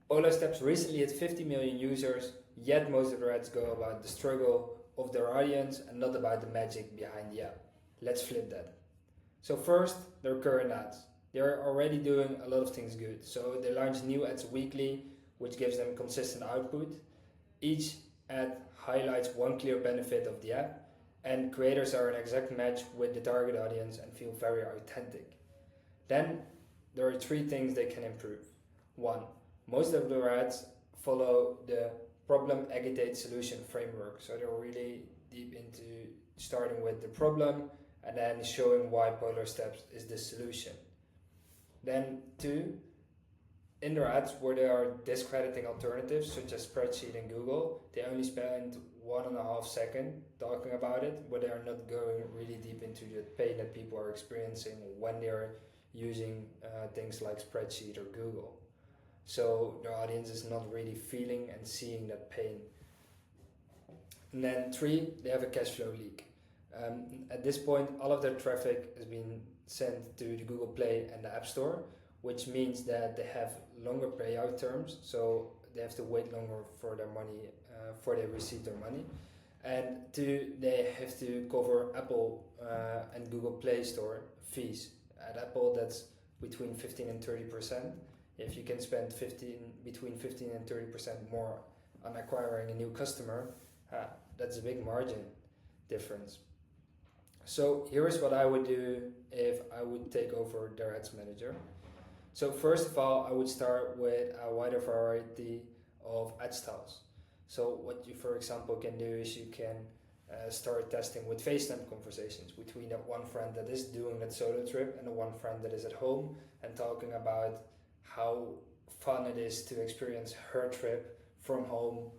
Polarsteps recently hit 50 million users, yet most of their ads go about the struggle of their audience and not about the magic behind the app. Let's flip that. So first, their current ads. They're already doing a lot of things good. So they launch new ads weekly, which gives them consistent output. Each ad highlights one clear benefit of the app, and creators are an exact match with the target audience and feel very authentic. Then there are 3 things they can improve. 1. Most of their ads follow the Problem-Agitate-Solution framework. So they're really deep into starting with the problem and then showing why Polarsteps is the solution. Then 2, in their ads where they are discrediting alternatives such as spreadsheet and Google, they only spend 1.5 seconds talking about it, but they are not going really deep into the pain that people are experiencing when they're using things like spreadsheet or Google. So their audience is not really feeling and seeing that pain. And then 3, they have a cash flow leak. At this point, all of their traffic is being sent to the Google Play and the App Store, which means that they have longer payout terms, so they have to wait longer for their money, before they receive their money. And 2, they have to cover Apple and Google Play Store fees. At Apple, that's between 15 and 30%. If you can spend between 15 and 30% more on acquiring a new customer, that's a big margin difference. So here's what I would do if I would take over their ads manager. So first of all, I would start with a wider variety of ad styles. So what you, for example, can do is you can start testing with FaceTime conversations between that one friend that is doing that solo trip and the one friend that is at home, and talking about how fun it is to experience her trip from home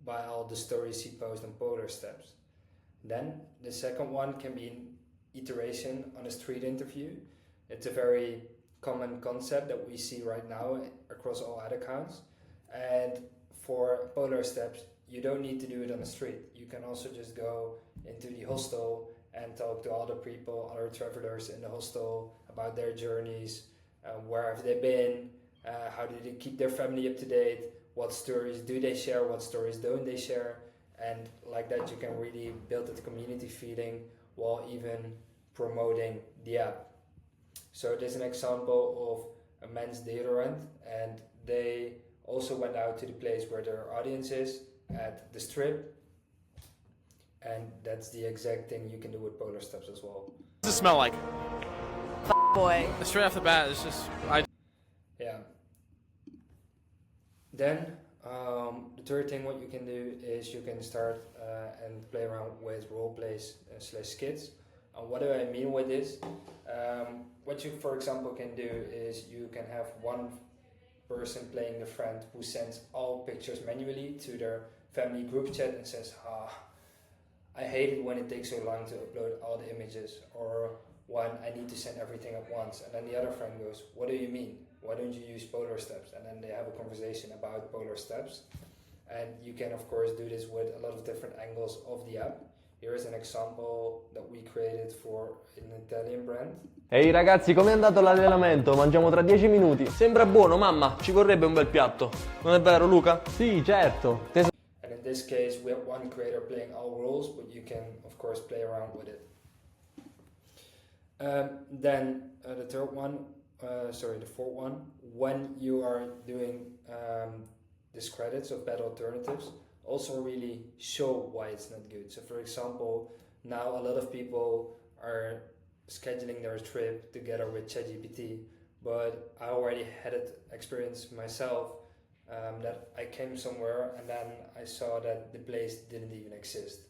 by all the stories she posts on Polarsteps. Then the second one can be an iteration on a street interview. It's a very common concept that we see right now across all ad accounts. And for Polarsteps, you don't need to do it on the street. You can also just go into the hostel and talk to other people, other travelers in the hostel about their journeys. Where have they been? How do they keep their family up to date? What stories do they share? What stories don't they share? And like that, you can really build that community feeling while even promoting the app. So there's an example of a men's deodorant, and they also went out to the place where their audience is at the Strip, and that's the exact thing you can do with Polarsteps as well. What does it smell like? Boy. Straight off the bat, it's just Yeah. Then the third thing what you can do is you can start and play around with roleplays / skits. What do I mean with this? What you, for example, can do is you can have one person playing the friend who sends all pictures manually to their family group chat and says, I hate it when it takes so long to upload all the images, or when I need to send everything at once. And then the other friend goes, what do you mean? Why don't you use Polarsteps? And then they have a conversation about Polarsteps. And you can, of course, do this with a lot of different angles of the app. Here is an example that we created for an Italian brand. Ehi ragazzi, com'è andato l'allenamento? Mangiamo tra 10 minuti. Sembra buono, mamma, ci vorrebbe un bel piatto. Non è vero, Luca? Sì, certo. And in this case, we have one creator playing all roles, but you can, of course, play around with it. Then the fourth one, when you are doing discredits of bad alternatives, also really show why it's not good. So for example, now a lot of people are scheduling their trip together with ChatGPT, but I already had it experience myself, that I came somewhere and then I saw that the place didn't even exist,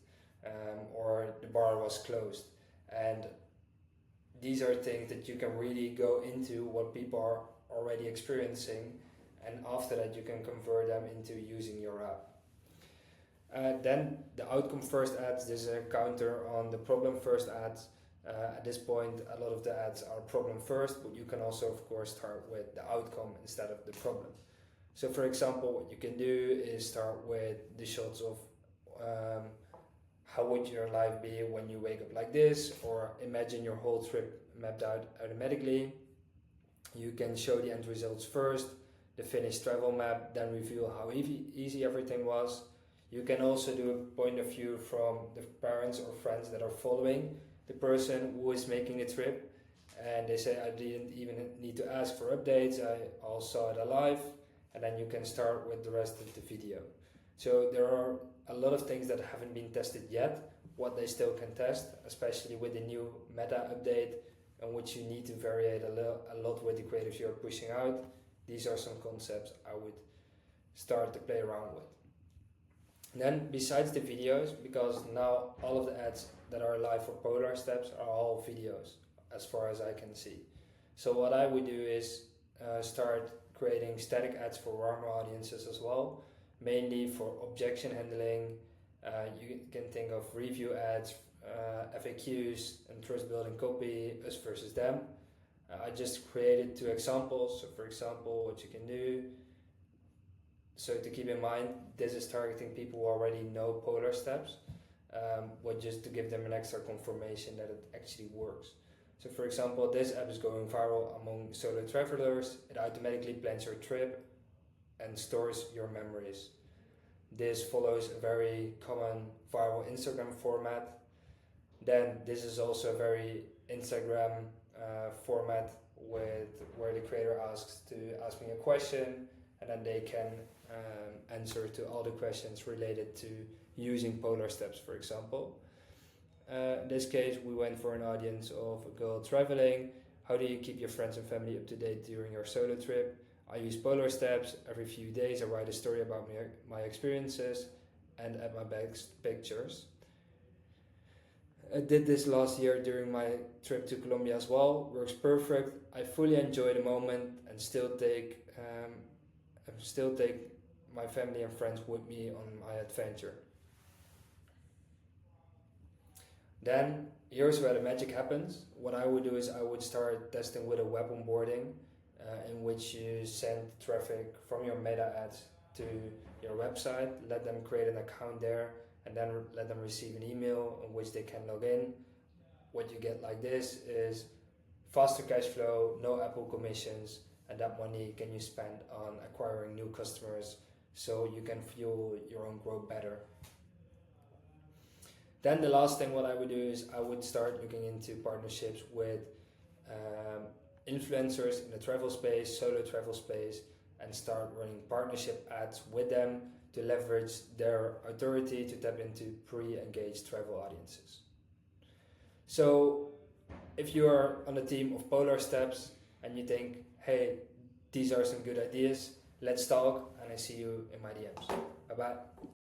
or the bar was closed. And these are things that you can really go into what people are already experiencing, and after that you can convert them into using your app. Then the outcome first ads, there's a counter on the problem first ads. At this point, a lot of the ads are problem first, but you can also, of course, start with the outcome instead of the problem. So for example, what you can do is start with the shots of how would your life be when you wake up like this, or imagine your whole trip mapped out automatically. You can show the end results first, the finished travel map, then reveal how easy everything was. You can also do a point of view from the parents or friends that are following the person who is making the trip, and they say, I didn't even need to ask for updates, I all saw it alive, and then you can start with the rest of the video. So there are a lot of things that haven't been tested yet, what they still can test, especially with the new meta update, in which you need to vary it a lot with the creatives you're pushing out. These are some concepts I would start to play around with. Then besides the videos, because now all of the ads that are live for Polarsteps are all videos as far as I can see. So what I would do is start creating static ads for warmer audiences as well, mainly for objection handling. You can think of review ads, FAQs, and trust building copy, us versus them. I just created 2 examples. So for example, what you can do. So to keep in mind, this is targeting people who already know Polarsteps, but just to give them an extra confirmation that it actually works. So for example, this app is going viral among solo travelers. It automatically plans your trip and stores your memories. This follows a very common viral Instagram format. Then this is also a very Instagram format where the creator asks me a question, and then they can answer to all the questions related to using Polarsteps, for example. In this case, we went for an audience of a girl traveling. How do you keep your friends and family up to date during your solo trip? I use Polarsteps. Every few days I write a story about my experiences and add my best pictures. I did this last year during my trip to Colombia as well. Works perfect. I fully enjoy the moment and still take my family and friends with me on my adventure. Then here's where the magic happens. What I would do is I would start testing with a web onboarding, in which you send traffic from your meta ads to your website, let them create an account there, and then let them receive an email in which they can log in. What you get like this is faster cash flow, no Apple commissions, and that money can you spend on acquiring new customers so you can fuel your own growth better. Then the last thing what I would do is I would start looking into partnerships with influencers in the travel space, solo travel space, and start running partnership ads with them to leverage their authority to tap into pre-engaged travel audiences. So if you are on the team of Polarsteps and you think, hey, these are some good ideas, let's talk, and I see you in my DMs. Bye-bye.